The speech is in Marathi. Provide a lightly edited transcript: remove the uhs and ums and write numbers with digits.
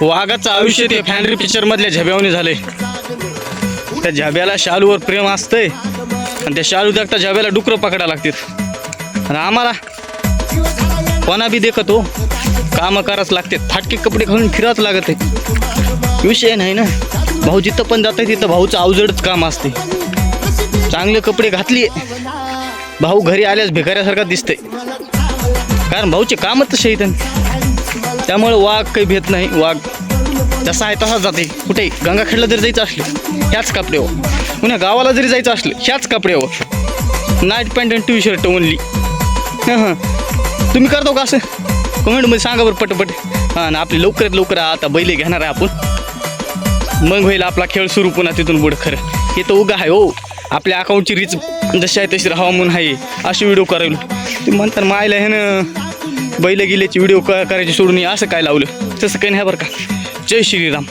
वाघाचं आयुष्य ते फॅन्ड्री पिक्चर मधल्या झब्यावणी झालंय. त्या झब्याला शालूवर प्रेम असतंय आणि त्या शालू देखता झब्याला डुकरं पकडायला लागतात. आणि आम्हाला कोणा बी देखत हो कामं करावंच लागते. फाटके कपडे घालून फिरावंच लागत आहे. विषय नाही ना. भाऊ जिथं पण जात आहे तिथं भाऊचं अवजडच काम असते. चांगले कपडे घातली भाऊ घरी आल्यास भिकाऱ्यासारखा दिसतंय. कारण भाऊचे कामच तसे आहेत. त्यामुळे वाघ काही भेट नाही. वाघ जसा आहे तसाच जाते. कुठे गंगाखेडला जरी जायचं असलं ह्याच कपडे हो, पुन्हा गावाला जरी जायचं असलं ह्याच कपडे हो. नाईट पॅन्ट आणि टी शर्ट ओनली. हां तुम्ही करतो का असं? कमेंटमध्ये सांगा बरं पटपट. हां ना आपली लवकरात लवकर आता बैल घेणार आहे आपण. मग होईल आपला खेळ सुरू पुन्हा तिथून पुढं. खरं हे तर उगा आहे हो. आपल्या अकाउंटची रीच जशी आहे तशी राहावं म्हणून आहे असे व्हिडिओ करायला. ते म्हणतात मायला हे ना बैल गेल्याची व्हिडिओ करायची सोडून असं काय लावलं. तसं काही नाही बरं का. जय श्रीराम.